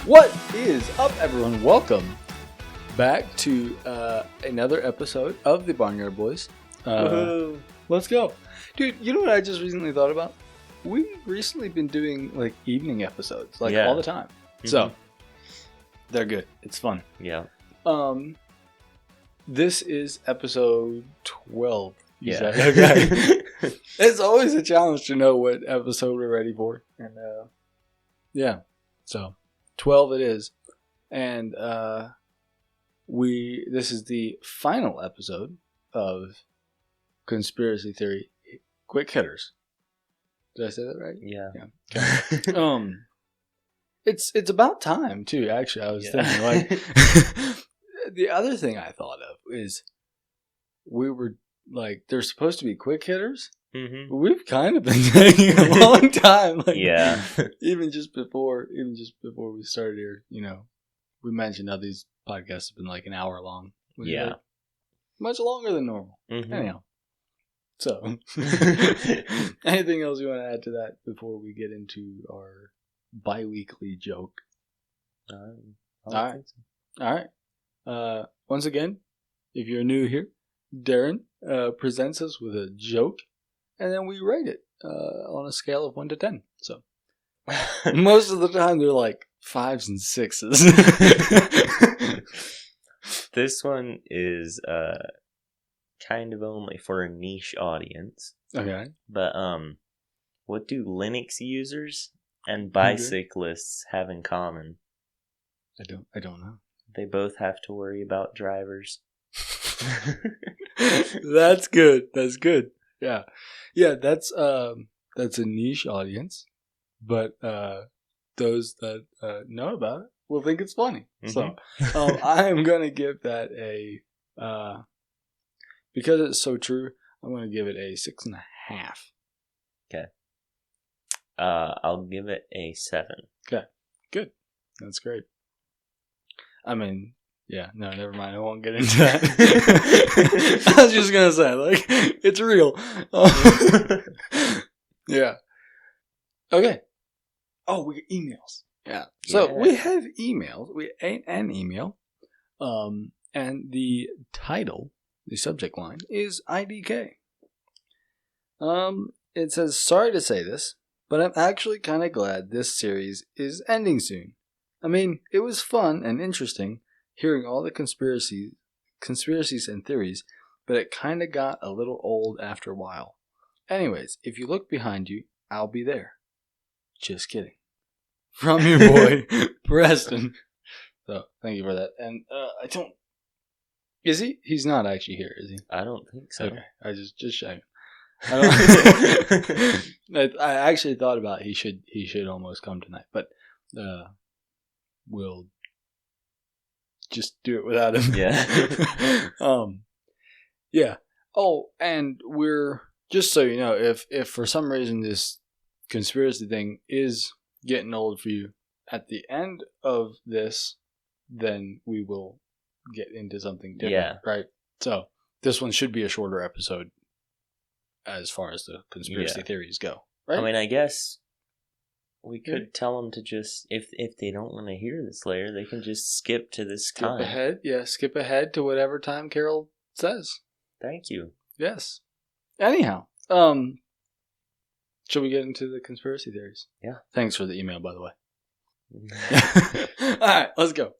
What is up, everyone? Welcome back to another episode of the Barnyard Boys. Let's go. Dude, you know what I just recently thought about? We've recently been doing like evening episodes, like all the time. Mm-hmm. So, they're good. It's fun. Yeah. This is episode 12. Okay. It's always a challenge to know what episode we're ready for. And yeah. So 12 it is. And this is the final episode of Conspiracy Theory Quick Hitters. Did I say that right? Yeah. Okay. It's about time too, actually. I was thinking like the other thing I thought of is we were like, they're supposed to be quick hitters. Mm-hmm. But we've kind of been taking a long time. Like, yeah. even just before we started here, you know, we mentioned how these podcasts have been like an hour long. Yeah. Like much longer than normal. Mm-hmm. Anyhow. So, anything else you want to add to that before we get into our bi-weekly joke? All right. Once again, if you're new here, Darren presents us with a joke, and then we rate it on a scale of 1 to 10. So, most of the time they're like 5s and 6s. This one is kind of only for a niche audience. Okay. But what do Linux users and bicyclists have in common? I don't know. They both have to worry about drivers. That's good. Yeah. That's a niche audience, but those that know about it will think it's funny. Mm-hmm. So I am gonna give that a because it's so true. I'm gonna give it a 6.5. Okay. I'll give it a 7. Okay. Good. That's great. I mean, yeah, no, never mind. I won't get into that. I was just going to say, like, it's real. Yeah. Okay. Oh, we get emails. Yeah. So we have emails. We an email. And the title, the subject line, is IDK. It says, sorry to say this, but I'm actually kind of glad this series is ending soon. I mean, it was fun and interesting hearing all the conspiracies and theories, but it kind of got a little old after a while. Anyways, if you look behind you, I'll be there. Just kidding. From your boy, Preston. So, thank you for that. And I don't... Is he? He's not actually here, is he? I don't think so. Okay, I just checking. I actually thought about he should almost come tonight, but we'll just do it without him. Yeah. Yeah. Oh, and we're just so you know, if for some reason this conspiracy thing is getting old for you, at the end of this, then we will get into something different. Yeah. Right. So this one should be a shorter episode as far as the conspiracy theories go. Right. I mean, I guess we could tell them to just, if they don't want to hear this later, they can just skip to this time. Skip ahead to whatever time Carol says. Thank you. Yes. Anyhow, shall we get into the conspiracy theories? Yeah. Thanks for the email, by the way. All right, let's go.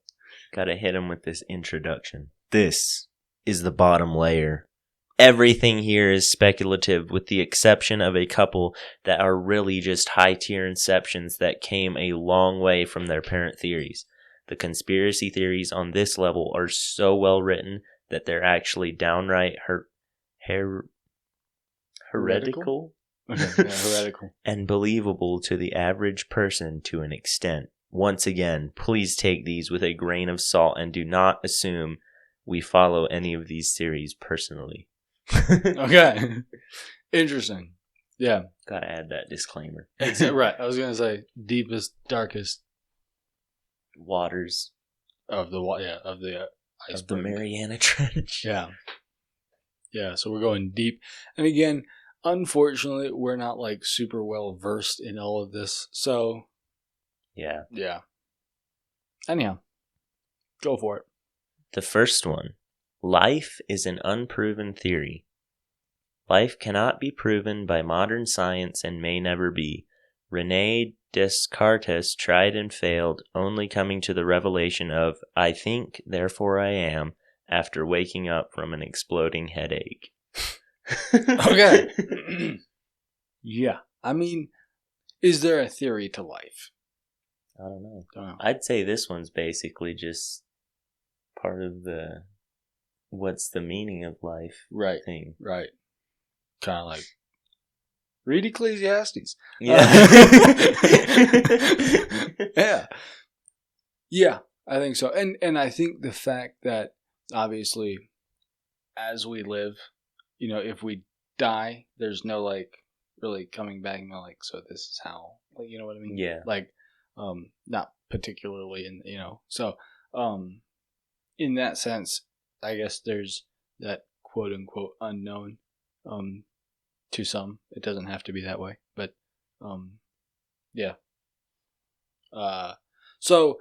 Gotta hit him with this introduction. This is the bottom layer. Everything here is speculative with the exception of a couple that are really just high-tier inceptions that came a long way from their parent theories. The conspiracy theories on this level are so well written that they're actually downright heretical? Okay, yeah, heretical. And believable to the average person to an extent. Once again, please take these with a grain of salt and do not assume we follow any of these theories personally. Okay. Interesting. Yeah. Gotta add that disclaimer. Right. I was going to say deepest, darkest waters of the Iceberg. Of the Mariana Trench. Yeah. Yeah. So we're going deep. And again, unfortunately, we're not like super well versed in all of this. So yeah. Anyhow, go for it. The first one. Life is an unproven theory. Life cannot be proven by modern science and may never be. René Descartes tried and failed, only coming to the revelation of, I think, therefore I am, after waking up from an exploding headache. Okay. Yeah. I mean, is there a theory to life? I don't know. Don't know. I'd say this one's basically just part of the what's the meaning of life Right. thing. Right. Kind of like read Ecclesiastes. Yeah. Yeah. Yeah, I think so. And I think the fact that obviously as we live, you know, if we die, there's no like really coming back and like, so this is how, like, you know what I mean? Yeah. Like, not particularly in, you know, so, in that sense, I guess there's that quote unquote unknown, to some. It doesn't have to be that way, but, yeah. So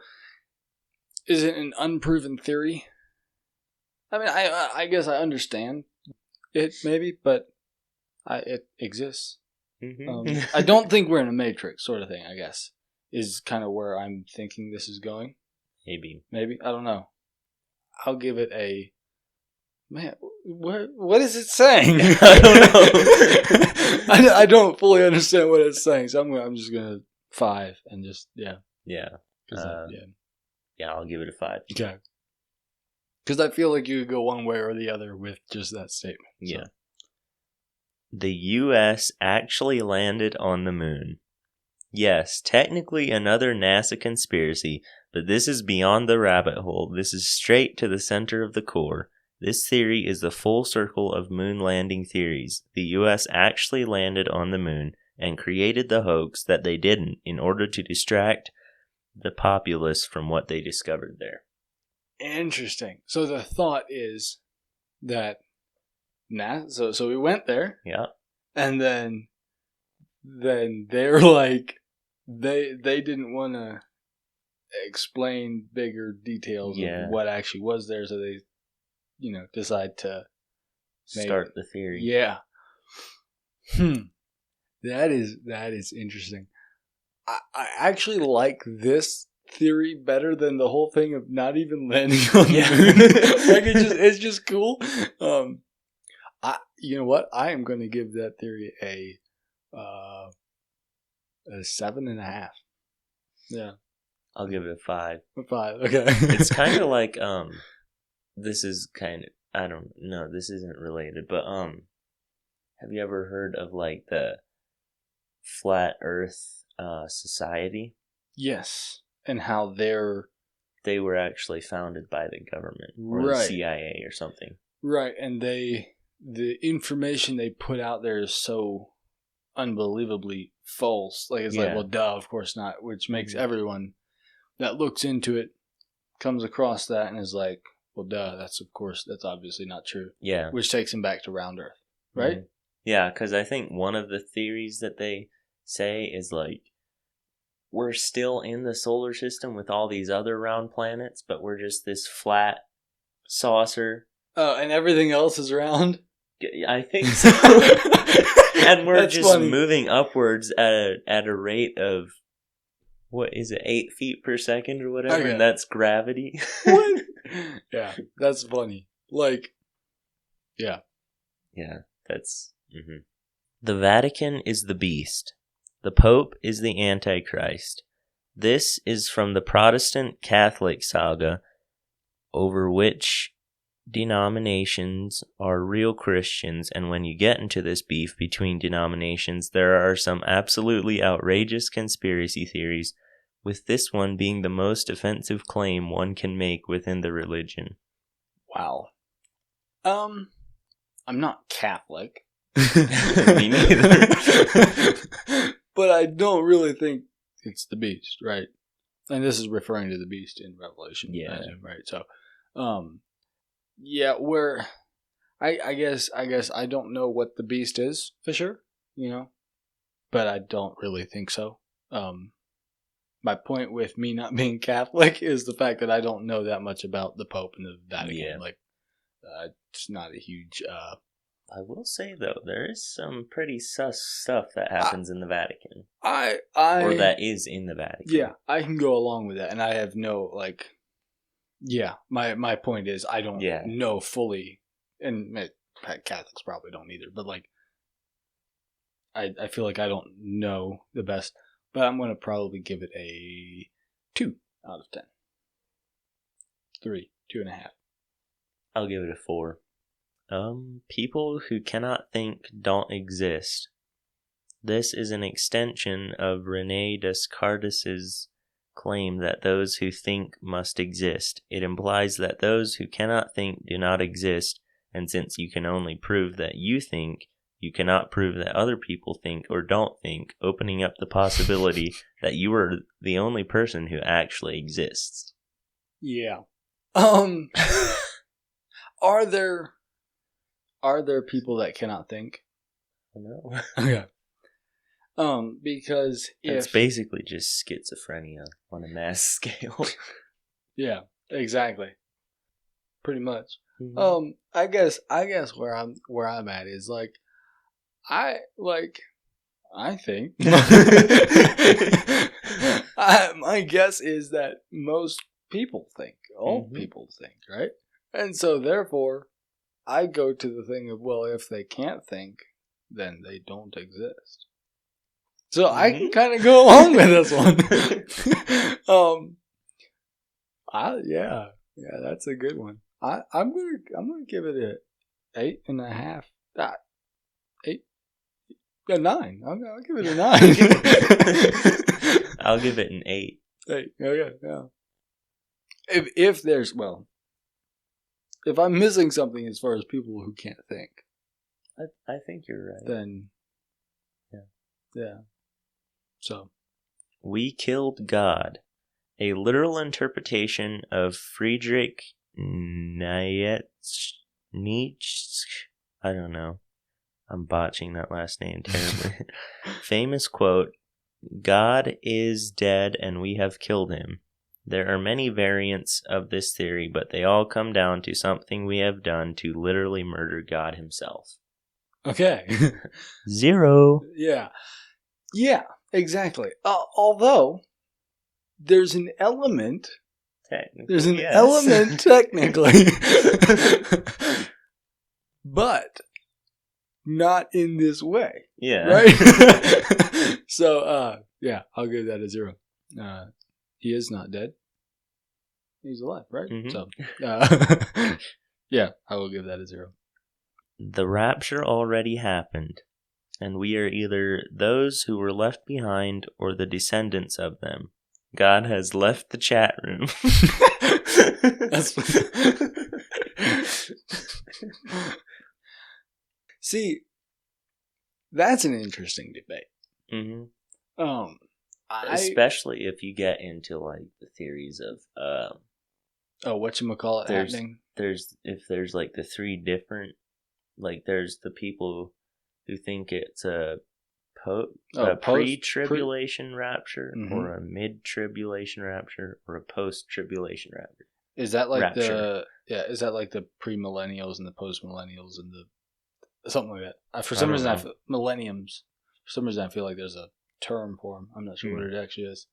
is it an unproven theory? I mean, I guess I understand it maybe, but it exists. Mm-hmm. I don't think we're in a Matrix sort of thing, I guess, is kind of where I'm thinking this is going. Maybe. I don't know. I'll give it a... Man, what is it saying? I don't know. I don't fully understand what it's saying, so I'm just going to 5 and just, yeah. Yeah. Yeah, I'll give it a 5. Okay. Because I feel like you could go one way or the other with just that statement. Yeah. So. The U.S. actually landed on the moon. Yes, technically another NASA conspiracy, but this is beyond the rabbit hole. This is straight to the center of the core. This theory is the full circle of moon landing theories. The U.S. actually landed on the moon and created the hoax that they didn't in order to distract the populace from what they discovered there. Interesting. So the thought is that so we went there. Yeah. And then they're like they didn't want to explain bigger details of what actually was there, so they, you know, decide to start the theory. Yeah. That is interesting. I actually like this theory better than the whole thing of not even landing on the moon. Like it's just cool. You know what? I am going to give that theory a 7.5. Yeah. I'll give it a 5. A 5. Okay. It's kind of like this is kind of, I don't know, this isn't related, but have you ever heard of like the Flat Earth Society? Yes. And how they were actually founded by the government or right. the CIA or something. Right, and the information they put out there is so unbelievably false. Like, it's like, well, duh, of course not. Which makes everyone that looks into it comes across that and is like, well, duh, that's obviously not true. Yeah. Which takes him back to round Earth, right? Mm-hmm. Yeah, because I think one of the theories that they say is like, we're still in the solar system with all these other round planets, but we're just this flat saucer. Oh, and everything else is round? I think so. And we're just funny. Moving upwards at a rate of, what is it, 8 feet per second or whatever, okay. And that's gravity. What? Yeah, that's funny. Like, yeah. Yeah, that's... Mm-hmm. The Vatican is the beast. The Pope is the Antichrist. This is from the Protestant Catholic saga, over which denominations are real Christians, and when you get into this beef between denominations, there are some absolutely outrageous conspiracy theories, with this one being the most offensive claim one can make within the religion. Wow. I'm not Catholic. Me neither. But I don't really think it's the beast, right? And this is referring to the beast in Revelation. Yeah. Right. So, yeah, where I guess I don't know what the beast is for sure, you know, but I don't really think so. my point with me not being Catholic is the fact that I don't know that much about the Pope and the Vatican. Yeah. Like, it's not a huge. I will say though, there is some pretty sus stuff that happens in the Vatican, or that is in the Vatican. Yeah, I can go along with that, and I have no like. Yeah, my point is I don't know fully, and Catholics probably don't either. But like, I feel like I don't know the best, but I'm going to probably give it a 2 out of 10. 3, 2.5. I'll give it a 4. People who cannot think don't exist. This is an extension of René Descartes' claim that those who think must exist. It implies that those who cannot think do not exist, and since you can only prove that you think, you cannot prove that other people think or don't think, opening up the possibility that you are the only person who actually exists. Yeah. Are there people that cannot think? No. Okay. Because it's basically just schizophrenia on a mass scale. Yeah, exactly. Pretty much. Mm-hmm. I guess where I'm at is like I think my guess is that most people think. All people think, right? And so therefore I go to the thing of, well, if they can't think, then they don't exist. So I can kind of go along with this one. Yeah, that's a good one. I'm gonna give it a 8.5. 8, 9. I'll give it a 9. I'll give it an 8. 8. Okay, yeah. If there's if I'm missing something as far as people who can't think, I think you're right. Then, yeah. So, we killed God. A literal interpretation of Friedrich Nietzsche. I don't know. I'm botching that last name terribly. Famous quote, God is dead and we have killed him. There are many variants of this theory, but they all come down to something we have done to literally murder God himself. Okay. 0. Yeah. Yeah, exactly. Although, there's an element. Technically, element, technically. But not in this way. Yeah. Right? So, I'll give that a 0. He is not dead. He's alive, right? Mm-hmm. So, I will give that a 0. The rapture already happened, and we are either those who were left behind or the descendants of them. God has left the chat room. See, that's an interesting debate. Mm-hmm. Especially if you get into like the theories of whatchamacallit happening. There's like the 3 different, like there's the people who think it's a pre-tribulation rapture, or a mid-tribulation rapture, or a post-tribulation rapture. Is that like rapture. Is that like the pre-millennials and the post-millennials and the something like that? For some reason, millenniums. For some reason, I feel like there's a term for them. I'm not sure what it actually is.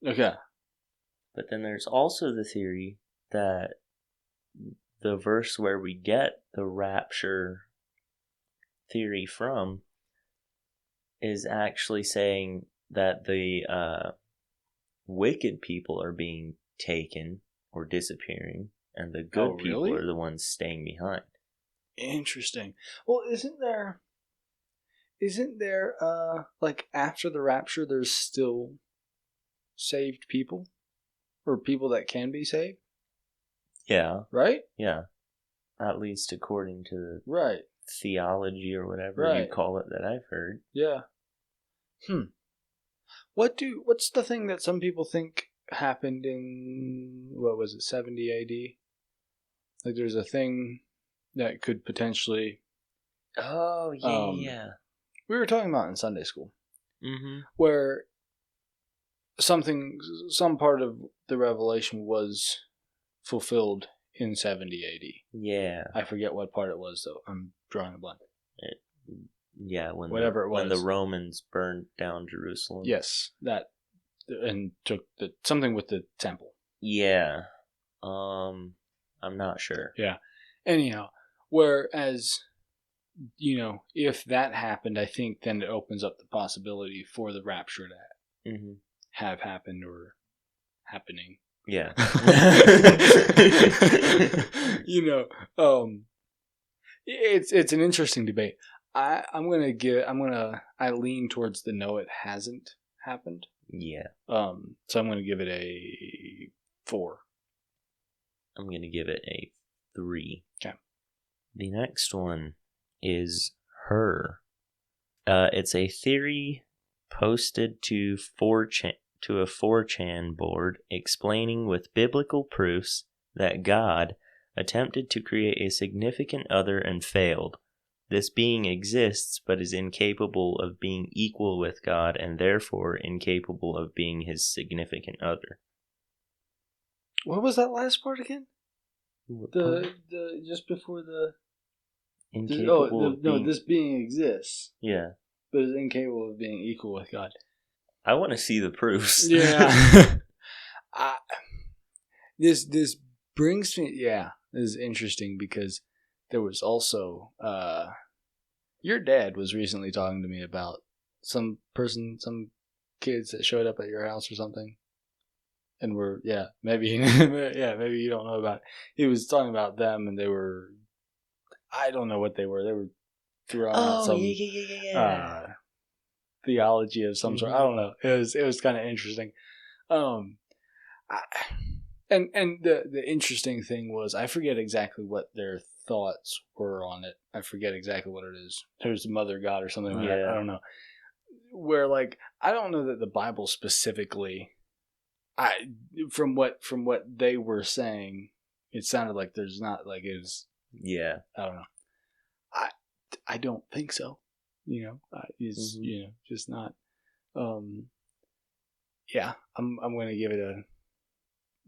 Okay. But then there's also the theory that the verse where we get the rapture theory from is actually saying that the wicked people are being taken or disappearing, and the good people are the ones staying behind. Interesting. Well, isn't there like after the rapture there's still saved people? Or people that can be saved? Yeah. Right? Yeah. At least according to theology or whatever you call it that I've heard. Yeah. What's the thing that some people think happened in, 70 AD? Like there's a thing that could potentially... Oh, yeah. We were talking about in Sunday school. Mm-hmm. Where some part of the revelation was fulfilled in 70 AD. Yeah. I forget what part it was, though. I'm drawing a blank. When the Romans burned down Jerusalem. Yes, that, and took something with the temple. Yeah. I'm not sure. Yeah. Anyhow, whereas, if that happened, I think then it opens up the possibility for the rapture to have happened or happening. Yeah. It's an interesting debate. I lean towards the no, it hasn't happened. Yeah. So I'm gonna give it a 4. I'm gonna give it a 3. Okay. The next one is Her. It's a theory posted to a 4chan board explaining with biblical proofs that God attempted to create a significant other and failed. This being exists but is incapable of being equal with God and therefore incapable of being his significant other. What was that last part again? The just before the incapable. This being exists. Yeah, but is incapable of being equal with God. I want to see the proofs. Yeah. This brings me. Yeah, this is interesting because there was also your dad was recently talking to me about some kids that showed up at your house or something. And maybe you don't know about it. He was talking about them, and they were, I don't know what they were. They were throwing out some theology of some sort. I don't know. It was kind of interesting. And the interesting thing was, I forget exactly what their thoughts were on it. I forget exactly what it is. There's a mother God or something like that. I don't know. Where I don't know that the Bible specifically. From what they were saying, it sounded like there's not it was. Yeah, I don't know. I don't think so. Just not. Yeah, I'm gonna give it a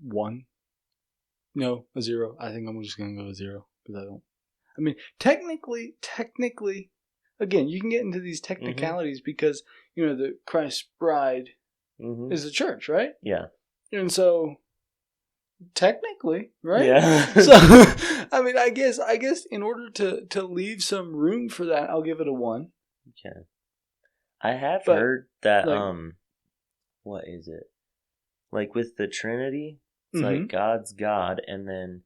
1. No, a 0. I think I'm just gonna go a 0 because I don't. I mean, technically, again, you can get into these technicalities because the Christ bride is the church, right? Yeah. And so, technically, right? Yeah. So, I mean, I guess in order to leave some room for that, I'll give it a 1. Okay. I have heard that, what is it? With the Trinity, it's God's God, and then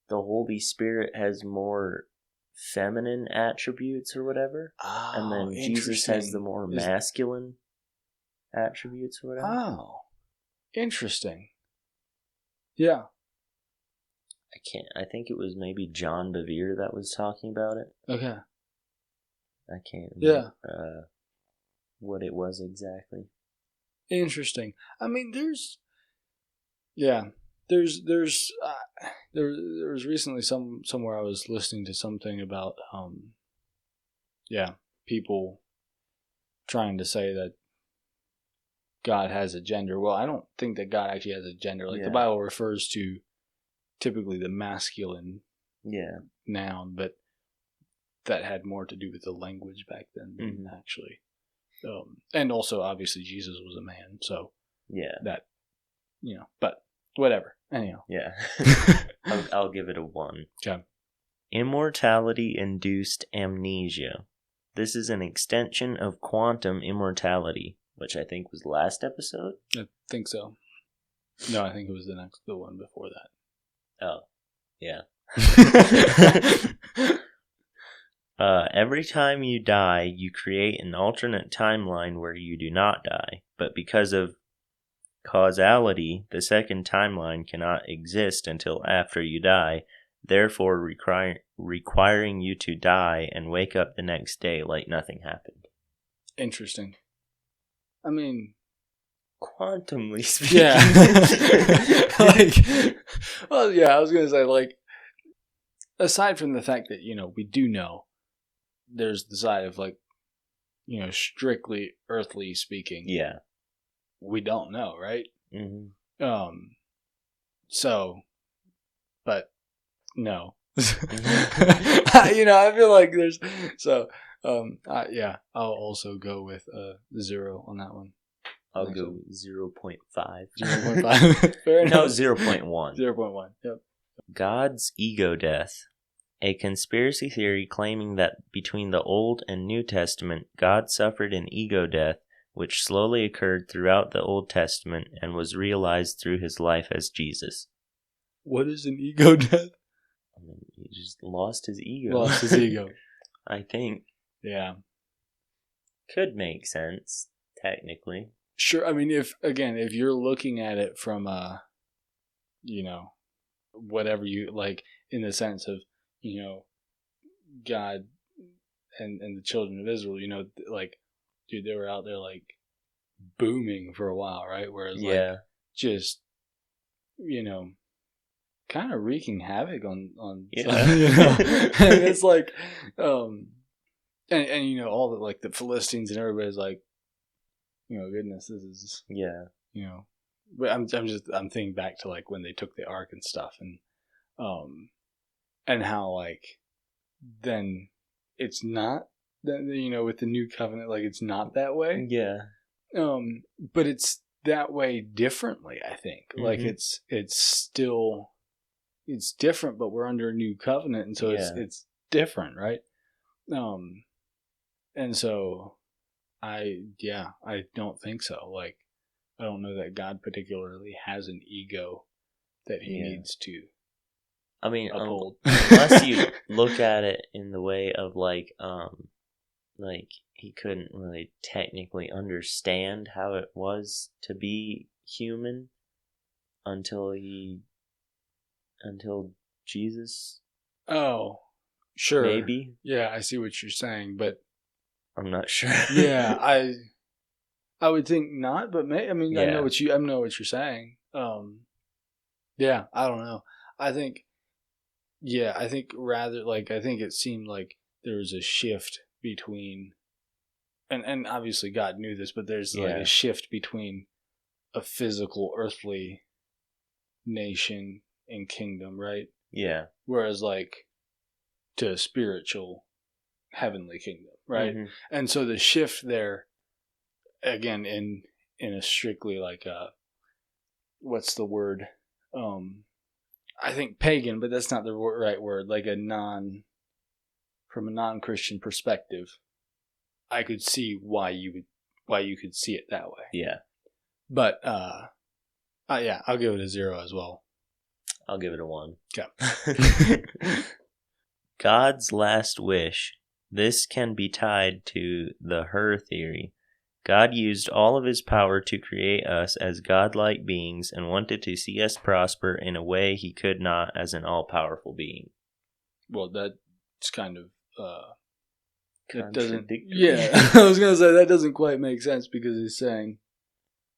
the Holy Spirit has more feminine attributes or whatever. Oh, and then Jesus has the more masculine attributes or whatever. Oh. Interesting. Yeah. I think it was maybe John Bevere that was talking about it. Okay. I can't remember what it was exactly. Interesting. I mean, there was recently somewhere I was listening to something about people trying to say that God has a gender. Well, I don't think that God actually has a gender. The Bible refers to typically the masculine noun, but that had more to do with the language back then than actually. And also, obviously, Jesus was a man, so that, but whatever. Anyhow. Yeah. I'll give it a 1. Okay. Immortality-Induced Amnesia. This is an extension of quantum immortality, which I think was last episode. I think so. No, I think it was the one before that. Oh, yeah. Every time you die, you create an alternate timeline where you do not die, but because of causality, the second timeline cannot exist until after you die, therefore requiring you to die and wake up the next day like nothing happened. Interesting. I mean, quantumly speaking. Yeah. I was going to say, aside from the fact that, we do know there's the side of, strictly earthly speaking. Yeah. we don't know, right? Mm-hmm. But no. I feel like there's I'll also go with 0 on that one. I'll go 0.5. 0.5. Fair enough. No, 0.1. 0.1. Yep. God's ego death. A conspiracy theory claiming that between the Old and New Testament, God suffered an ego death, which slowly occurred throughout the Old Testament and was realized through his life as Jesus. What is an ego death? I mean, he just lost his ego. Lost his ego. I think. Yeah. Could make sense, technically. Sure. I mean, if you're looking at it from whatever you like, in the sense of, God and the children of Israel, like, dude, they were out there like booming for a while, right? Whereas like just, kind of wreaking havoc on and it's like, and all the like the Philistines and everybody's like, goodness, this is but I'm thinking back to like when they took the ark and stuff, and how like then it's not that, with the new covenant, like it's not that way. But it's that way differently, I think. Mm-hmm. Like it's still, it's different, but we're under a new covenant, and so it's different, right? And so I don't think so. Like, I don't know that God particularly has an ego that he needs to uphold. Unless you look at it in the way of like he couldn't really technically understand how it was to be human until Jesus. Oh, sure. Maybe. Yeah, I see what you're saying, but I'm not sure. Yeah, I would think not, but I know what you're saying. Yeah, I don't know. I think rather like, I think it seemed like there was a shift between, and obviously God knew this, but there's like a shift between a physical earthly nation and kingdom, right? Yeah. Whereas like to a spiritual heavenly kingdom, right? Mm-hmm. And so the shift there, again, in a strictly like what's the word? I think pagan, but that's not the right word. Like from a non-Christian perspective, I could see why you could see it that way. Yeah. But I'll give it a 0 as well. I'll give it a 1. Okay. God's last wish. This can be tied to the her theory. God used all of his power to create us as godlike beings and wanted to see us prosper in a way he could not as an all-powerful being. Well, that's kind of contradictory. Yeah, I was going to say that doesn't quite make sense, because he's saying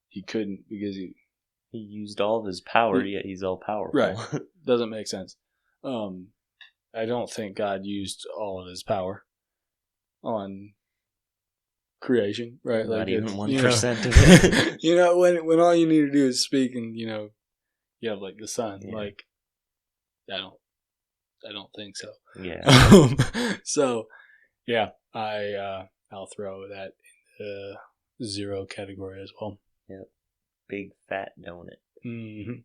he couldn't because he used all of his power, yet he's all-powerful. Right. Doesn't make sense. I don't think God used all of his power on creation, right? Not like even 1% of it. When all you need to do is speak, and you have like the sun. Yeah. Like, I don't think so. Yeah. So, yeah, I'll throw that in the 0 category as well. Yep. Big fat donut. Mm-hmm.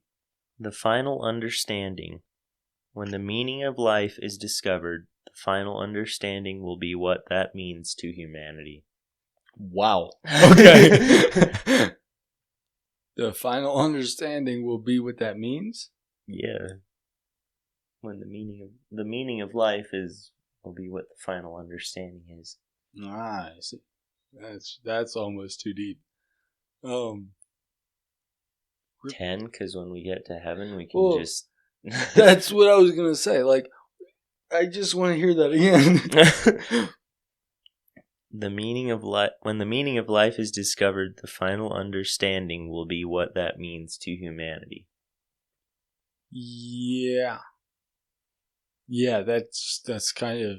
The final understanding. When the meaning of life is discovered, the final understanding will be what that means to humanity. Wow. Okay. The final understanding will be what that means? Yeah. When the meaning of life will be what the final understanding is. I see. That's almost too deep. 10, because when we get to heaven, we can just... That's what I was going to say. Like, I just want to hear that again. When the meaning of life is discovered, the final understanding will be what that means to humanity. Yeah. Yeah, that's kind of...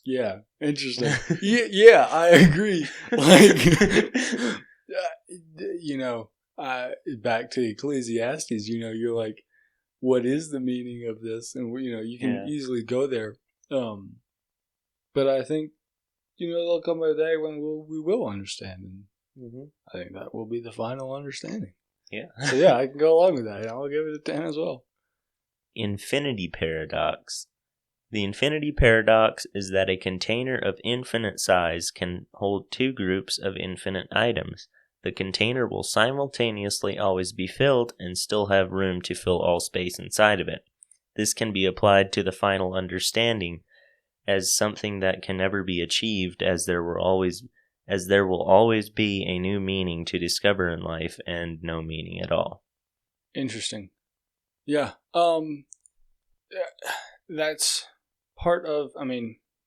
Yeah, interesting. Yeah, I agree. Like, back to Ecclesiastes, you're like, what is the meaning of this? And, you can easily go there. But I think, there'll come a day when we will understand. And I think that will be the final understanding. Yeah. So, yeah, I can go along with that. I'll give it a 10 as well. Infinity paradox. The infinity paradox is that a container of infinite size can hold two groups of infinite items. The container will simultaneously always be filled and still have room to fill all space inside of it. This can be applied to the final understanding as something that can never be achieved, as there will always be a new meaning to discover in life and no meaning at all. Interesting. Yeah. That's part of,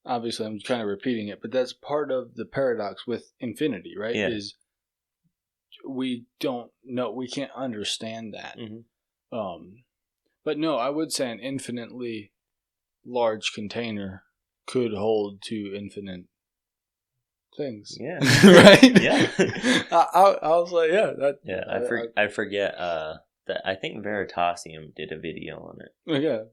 obviously I'm kind of repeating it, but that's part of the paradox with infinity, right? Yeah. Is we don't know, we can't understand that. But no, I would say an infinitely large container could hold two infinite things. Yeah. Right? Yeah. I was like, yeah. I forget that I think Veritasium did a video on it.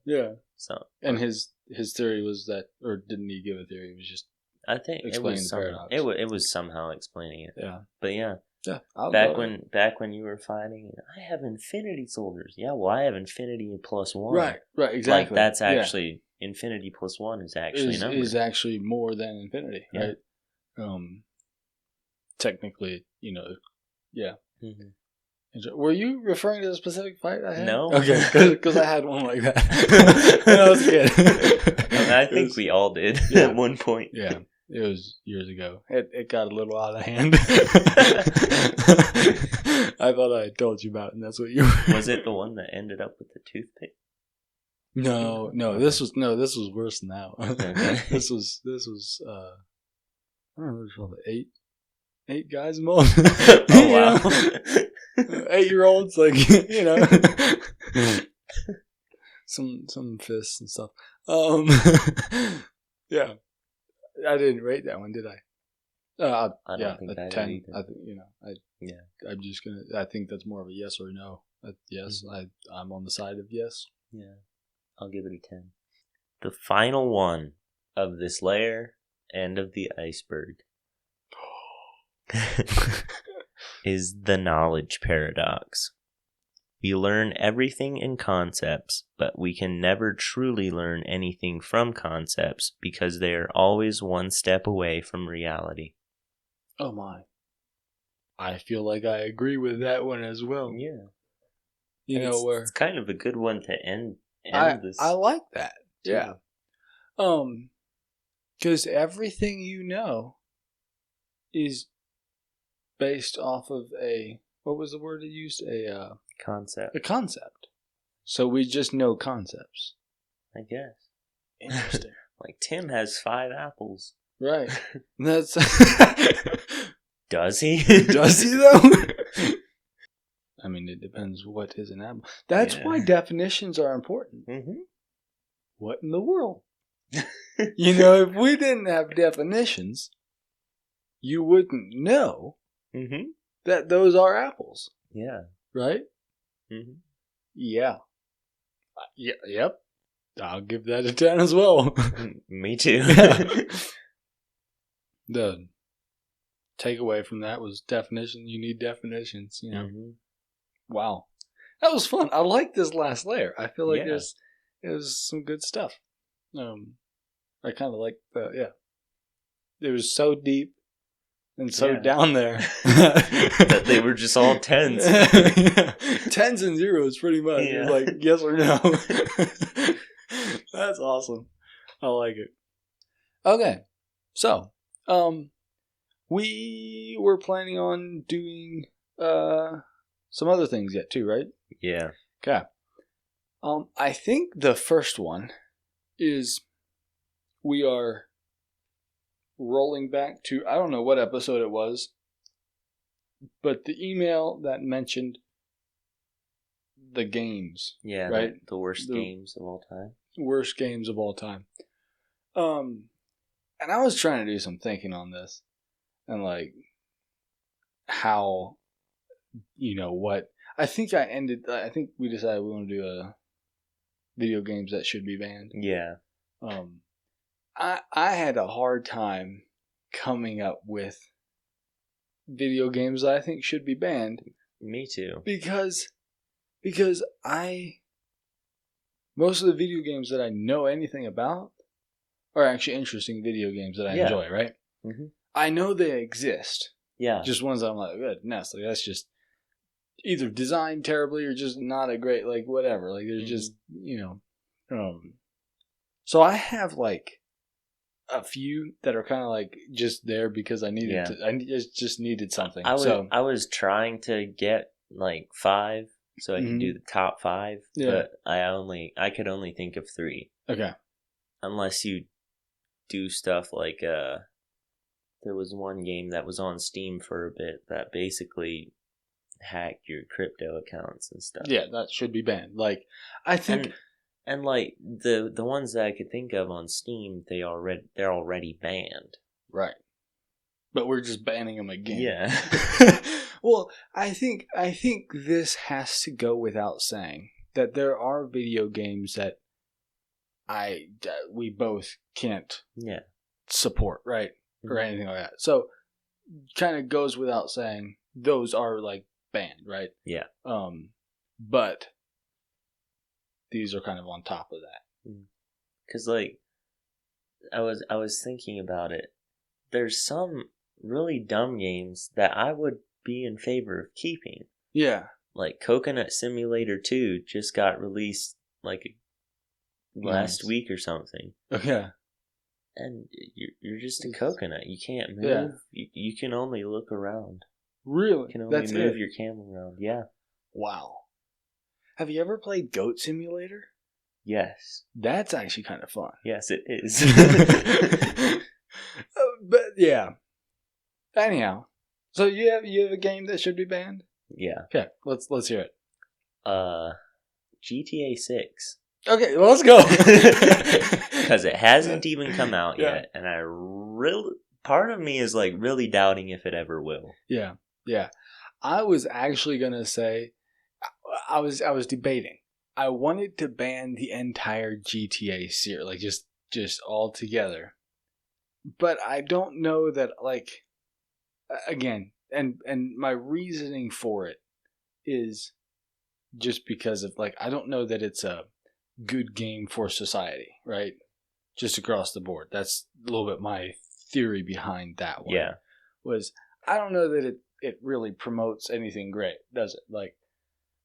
Yeah. So, and his theory was that, or didn't he give a theory? It was just, I think explaining the paradox. It was somehow explaining it. Yeah. But yeah. Yeah. Back when you were fighting, I have infinity soldiers. Yeah, well, I have infinity plus 1. Right, exactly. Like that's actually infinity plus 1 is actually a number. Is actually more than infinity, yeah. Right? Technically, yeah. Mm-hmm. Were you referring to a specific fight I had? No. Okay, because I had one like that when I was a kid. I think we all did at one point. Yeah. It was years ago. It got a little out of hand. I thought I had told you about it, and that's what you were. Was it the one that ended up with the toothpick? No. This was worse than that one. Okay. This was I don't know what it's called, 8 guys involved. Oh wow. 8-year-olds, like, some fists and stuff. Yeah. I didn't rate that one, did I? I don't think I 10. did either. I think, I'm just gonna. I think that's more of a yes or no. Yes, I'm on the side of yes. Yeah, I'll give it a 10. The final one of this layer and of the iceberg is the knowledge paradox. We learn everything in concepts, but we can never truly learn anything from concepts because they are always one step away from reality. Oh my. I feel like I agree with that one as well. Yeah. It's kind of a good one to end this. I like that. Too. Yeah. Because everything is based off of what was the word you used? A concept. So we just know concepts. I guess. Interesting. Like Tim has 5 apples. Right. That's. Does he? Does he though? I mean, it depends what is an apple. That's why definitions are important. Mm-hmm. What in the world? If we didn't have definitions, you wouldn't know that those are apples. Yeah. Right? Mm-hmm. Yeah. Yep. I'll give that a 10 as well. Me too. The takeaway from that was definition. You need definitions, Wow. That was fun. I like this last layer. I feel like it was some good stuff. I kind of like it was so deep and so down there that they were just all 10s. 10s and 0s pretty much. Yeah. It was like yes or no. That's awesome. I like it. Okay. So, we were planning on doing some other things yet too, right? Yeah. Okay. I think the first one is we are rolling back to, I don't know what episode it was, but the email that mentioned the games. Yeah, right? The worst games of all time. Worst games of all time. And I was trying to do some thinking on this and like how what. I think we decided we want to do a video games that should be banned. Yeah. I had a hard time coming up with video games that I think should be banned. Me too. Because most of the video games that I know anything about are actually interesting video games that I enjoy, right? Mm-hmm. I know they exist. Yeah. Just ones I'm like, good, no, so that's just either designed terribly or just not a great, like, whatever. Like, they're just, So I have, like, a few that are kind of, like, just there because I needed to. I just needed something. I was trying to get, like, 5 so I could do the top 5. Yeah. But I could only think of 3. Okay. Unless you do stuff like, there was one game that was on Steam for a bit that basically hacked your crypto accounts and stuff. Yeah, that should be banned. Like, I think... And like, the ones that I could think of on Steam, they're already banned. Right. But we're just banning them again. Yeah. Well, I think this has to go without saying that there are video games that we both can't support, right? Or anything like that. So, kind of goes without saying, those are, like, banned, right? Yeah. But these are kind of on top of that. Because, like, I was thinking about it. There's some really dumb games that I would be in favor of keeping. Yeah. Like, Coconut Simulator 2 just got released, like, last week or something. Okay. And you're just a coconut. You can't move. Yeah. You can only look around. Really? You can only move your camera around. Yeah. Wow. Have you ever played Goat Simulator? Yes. That's actually kind of fun. Yes, it is. But yeah. Anyhow, so you have a game that should be banned? Yeah. Okay, let's hear it. GTA 6. Okay, well, let's go. Because it hasn't even come out yet, and part of me is like really doubting if it ever will. Yeah. I was actually gonna say, I was debating. I wanted to ban the entire GTA series, like just all together. But I don't know that, like, again, and my reasoning for it is just because of, like, I don't know that it's a good game for society, right? Just across the board. That's a little bit my theory behind that one. Yeah. Was I don't know that it really promotes anything great, does it? Like,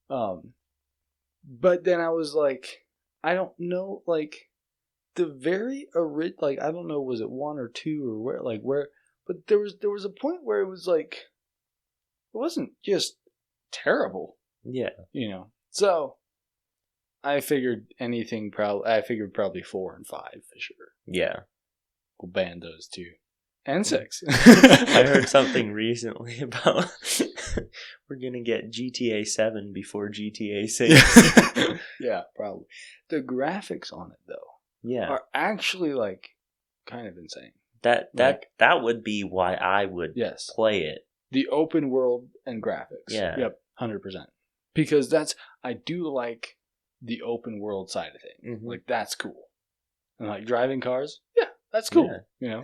but then I was like, I don't know, like, the very like, I don't know, was it 1 or 2 or where, but there was a point where it was like, it wasn't just terrible. Yeah. So I figured probably 4 and 5 for sure. Yeah. We'll ban those 2. And 6. I heard something recently about we're going to get GTA 7 before GTA 6. Yeah, probably. The graphics on it, though, are actually, like, kind of insane. That would be why I would play it. The open world and graphics. Yeah. Yep, 100%. Because I do like the open world side of things. Mm-hmm. Like, that's cool. And, like, driving cars, that's cool. Yeah.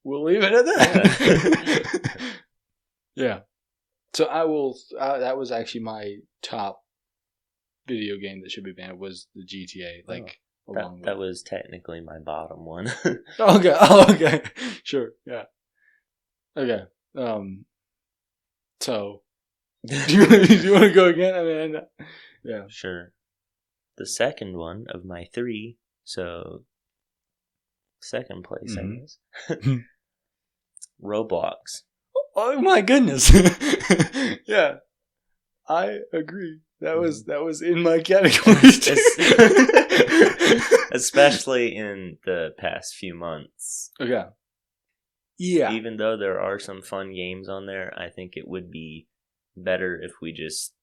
We'll leave it at that. Yeah. So I will. That was actually my top video game that should be banned, was the GTA. Like, that was technically my bottom one. Okay. Sure. Yeah. Okay. So, do you want to go again? I mean, yeah. Sure. The second one of my 3. So, second place, I guess. Roblox. Oh my goodness. Yeah. I agree. That was in my category too. Especially in the past few months. Okay. Yeah. Even though there are some fun games on there, I think it would be better if we just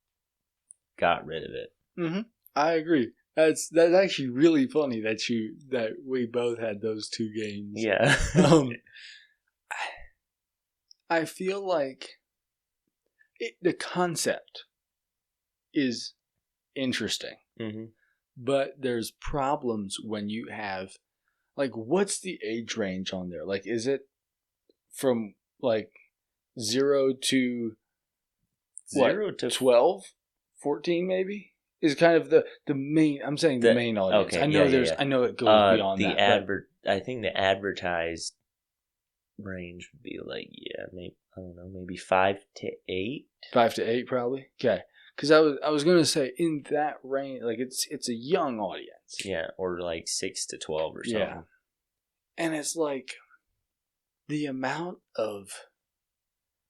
got rid of it. Mm-hmm. I agree. That's actually really funny that we both had those 2 games. Yeah. I feel like the concept is interesting, but there's problems when you have, like, what's the age range on there? Like, is it from like 0 to 12, 14 maybe? Is kind of the main. I'm saying the main audience. Okay, I know I know it goes beyond that. I think the advertised range would be like, maybe, I don't know, maybe 5 to 8. 5 to 8 probably. Okay. Because I was gonna say in that range, like it's a young audience. Yeah, or like 6 to 12 or something. Yeah. And it's like the amount of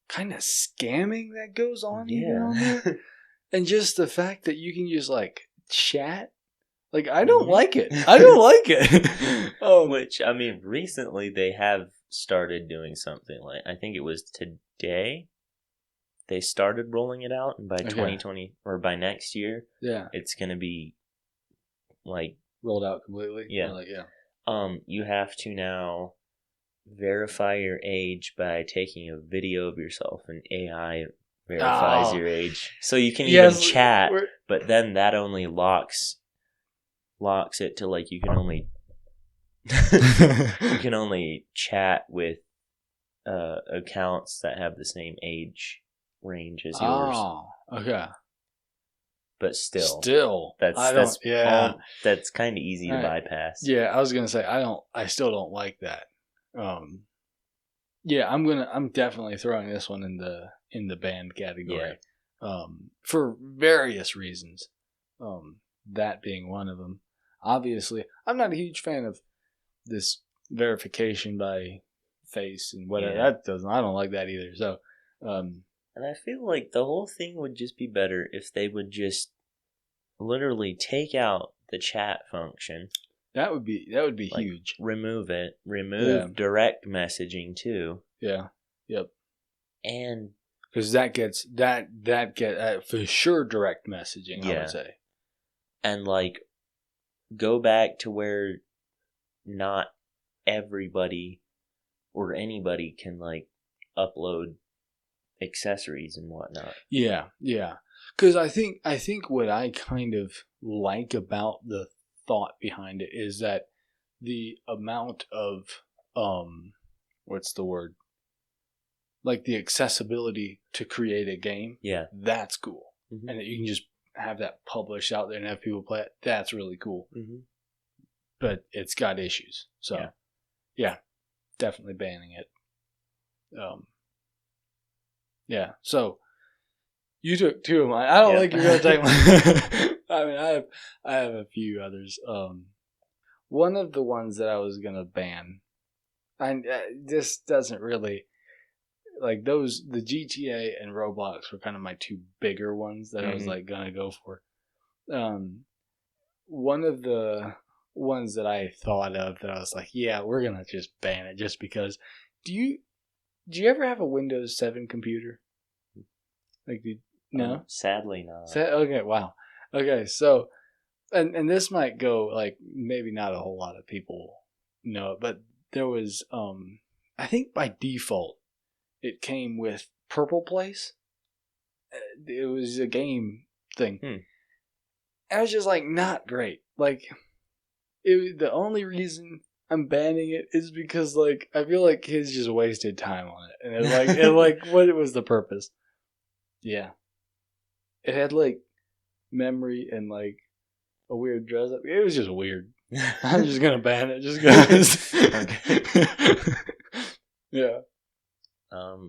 kind of scamming that goes on even on there. And just the fact that you can just like chat. Like, I don't like it. I don't like it. Which, I mean, recently they have started doing something like, I think it was today, they started rolling it out, and by 2020 or by next year, it's going to be like rolled out completely. Yeah. You have to now verify your age by taking a video of yourself, and AI verifies your age. So you can even chat, but then that only locks it to like you can only chat with accounts that have the same age range as yours. Oh, okay. But still, that's kind of easy to bypass. Yeah, I was gonna say I still don't like that. I'm definitely throwing this one in the banned category. For various reasons. That being one of them. Obviously, I'm not a huge fan of this verification by face and whatever. I don't like that either. So, and I feel like the whole thing would just be better if they would just literally take out the chat function. That would be like, huge. Remove it. Remove direct messaging too. Yeah. Yep. And because that gets for sure direct messaging. I would say. And like, go back to where not everybody or anybody can like upload accessories and whatnot. Yeah. Because I think what I kind of like about the thought behind it is that the amount of what's the word? Like the accessibility to create a game. Yeah. That's cool. And that you can just have that published out there and have people play it. That's really cool. But it's got issues. So yeah, definitely banning it. So you took 2 of mine. I don't think you're gonna take mine. I mean, I have a few others. One of the ones that I was gonna ban, this doesn't really like those. The GTA and Roblox were kind of my 2 bigger ones that I was like gonna go for. One of the ones that I thought of that I was like, yeah, we're gonna just ban it just because. Do you ever have a Windows 7 computer? Like, no? Sadly not. Okay, wow. Okay, so, and this might go, like, maybe not a whole lot of people know it, but there was, I think by default, it came with Purple Place. It was a game thing. And it was just, like, not great. Like, the only reason I'm banning it is because, like, I feel like kids just wasted time on it. And what was the purpose? Yeah. It had, like, memory and, like, a weird dress up. It was just weird. I'm just going to ban it just because. Yeah.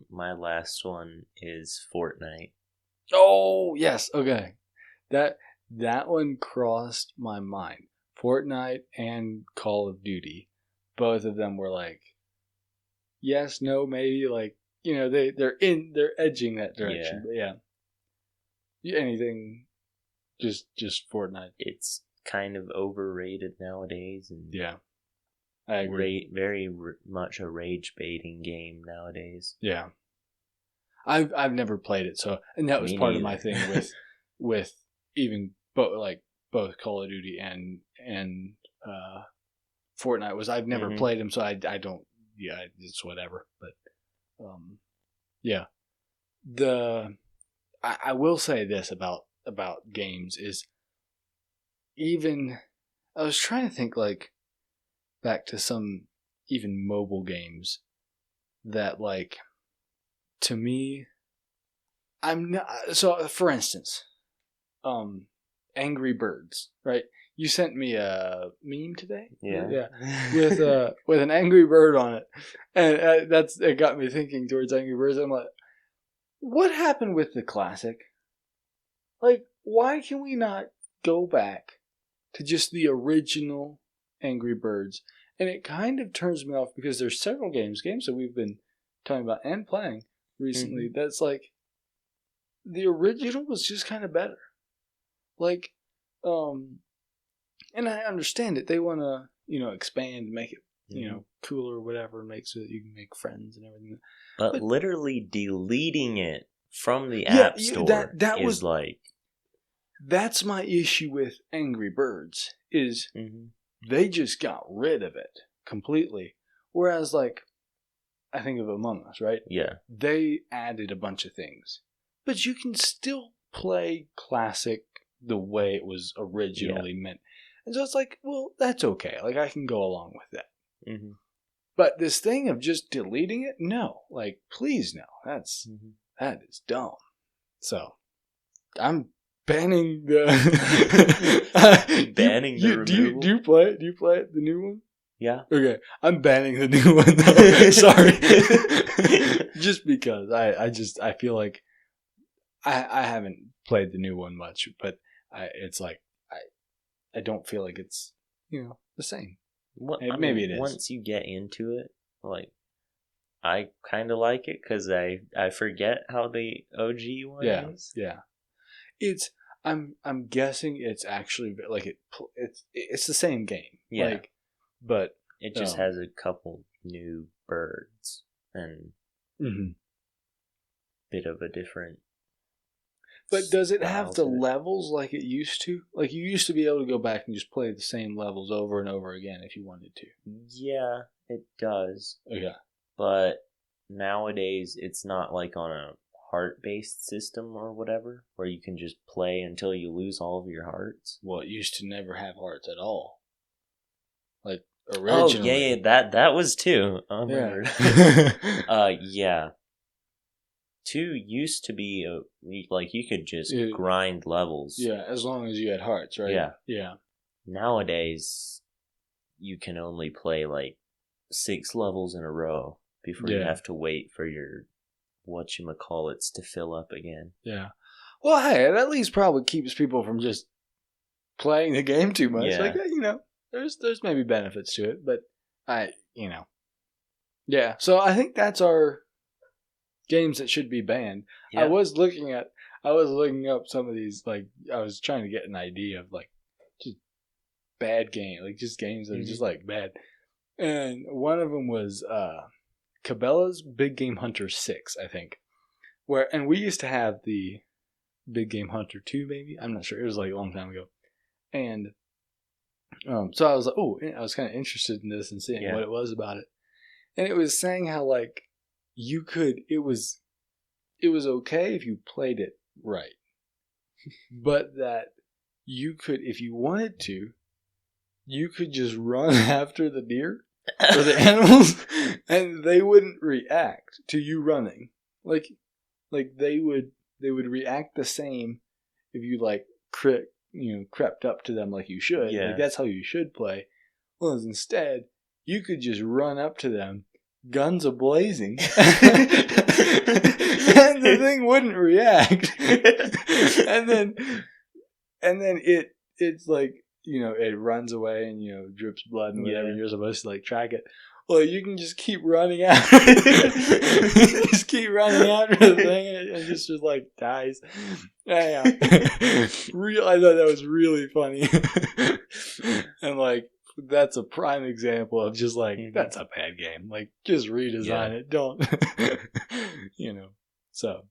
My last one is Fortnite. Oh, yes. Okay. That one crossed my mind. Fortnite and Call of Duty. Both of them were like, yes, no, maybe, like, you know, they're edging that direction. Yeah. But yeah. Anything, just Fortnite. It's kind of overrated nowadays, and yeah, I agree. Very much a rage baiting game nowadays. Yeah, I've never played it, so and that was part of my thing with even both Call of Duty and Fortnite was I've never played them, so I don't. Yeah, it's whatever. But yeah, I will say this about games is, even I was trying to think like back to some even mobile games that like, to me, I'm not. So for instance, Angry Birds, right? You sent me a meme today, Yeah, with an angry bird on it, and it got me thinking towards Angry Birds. I'm like, what happened with the classic? Like, why can we not go back to just the original Angry Birds? And it kind of turns me off because there's several games that we've been talking about and playing recently that's like, the original was just kind of better. Like, and I understand it. They want to, expand, make it, cooler or whatever, make so that you can make friends and everything. But literally deleting it from the App Store is like... That's my issue with Angry Birds, is they just got rid of it completely. Whereas, like, I think of Among Us, right? Yeah. They added a bunch of things. But you can still play classic the way it was originally meant. And so it's like, well, that's okay. Like, I can go along with that. But this thing of just deleting it, no. Like, please no. That is dumb. So, I'm banning the banning the removal. Do you play it? Do you play it, the new one? Yeah. Okay, I'm banning the new one though. Sorry. Just because I feel like I haven't played the new one much, but it's like I don't feel like it's the same. Maybe it is. Once you get into it, like, I kind of like it because I forget how the OG one is. Yeah. I'm guessing it's actually like it's the same game. Yeah. Like, but it just has a couple new birds and bit of a different. But does it have the levels like it used to? Like, you used to be able to go back and just play the same levels over and over again if you wanted to. Yeah, it does. Okay. But nowadays, it's not like on a heart-based system or whatever, where you can just play until you lose all of your hearts. Well, it used to never have hearts at all. Like, originally. Oh, yeah, that was 2. Oh, my word. Yeah. 2 used to be like you could just grind levels. Yeah, as long as you had hearts, right? Yeah. Nowadays, you can only play like 6 levels in a row before you have to wait for your whatchamacallits to fill up again. Yeah. Well, hey, it at least probably keeps people from just playing the game too much. Yeah. Like, there's maybe benefits to it, but yeah. So I think that's our games that should be banned. Yeah. I was looking up some of these, like, I was trying to get an idea of like just bad game, like just games that are just like bad. And one of them was Cabela's Big Game Hunter 6, I think. And we used to have the Big Game Hunter 2, maybe. I'm not sure. It was like a long time ago. And so I was like, I was kind of interested in this and seeing what it was about it. And it was saying how, like, it was okay if you played it right. But that you could, if you wanted to, you could just run after the deer or the animals and they wouldn't react to you running. Like they would react the same if you like crept up to them like you should. Yeah. Like, that's how you should play. Well, instead, you could just run up to them, guns a-blazing, and the thing wouldn't react. and then it's like, it runs away and, drips blood and whatever. You're supposed to, like, track it. Well, you can just keep running after just keep running after the thing and it just like dies. Yeah. I thought that was really funny. And like, that's a prime example of just like, that's a bad game. Like, just redesign it. Don't, so,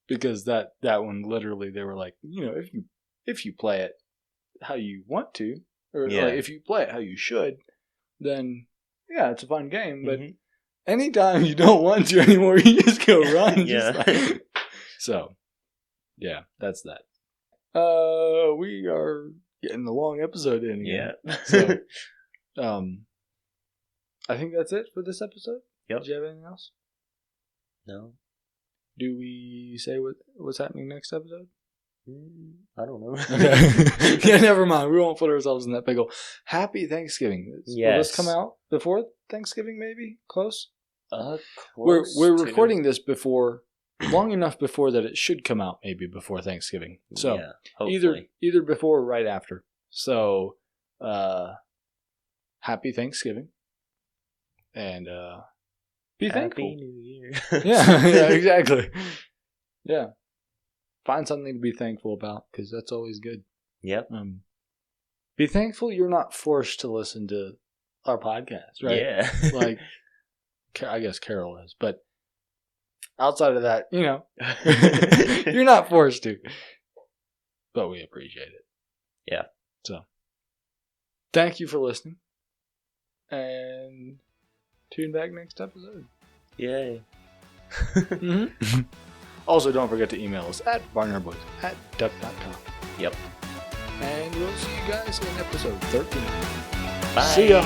because that one literally, they were like, if you play it how you want to, or like, if you play it how you should, then yeah, it's a fun game. But anytime you don't want to anymore, you just go run. So, Yeah, that's that. We are getting a long episode in again. Yeah. So, I think that's it for this episode. Yep. Did you have anything else? No. Do we say what's happening next episode? I don't know. Okay. Yeah, never mind. We won't put ourselves in that pickle. Happy Thanksgiving. Yes. Will this come out before Thanksgiving, maybe? Close? Close We're to. recording this long enough before that it should come out maybe before Thanksgiving. So yeah, hopefully. either before or right after. So happy Thanksgiving. And be thankful. Happy New Year. Yeah, exactly. Yeah. Find something to be thankful about, because that's always good. Yep. Be thankful you're not forced to listen to our podcast, right? Yeah. Like, I guess Carol is, but outside of that, you're not forced to. But we appreciate it. Yeah. So, thank you for listening. And tune back next episode. Yay. Mm-hmm. Also, don't forget to email us at barnyardboys@duck.com. Yep. And we'll see you guys in episode 13. Bye. See ya.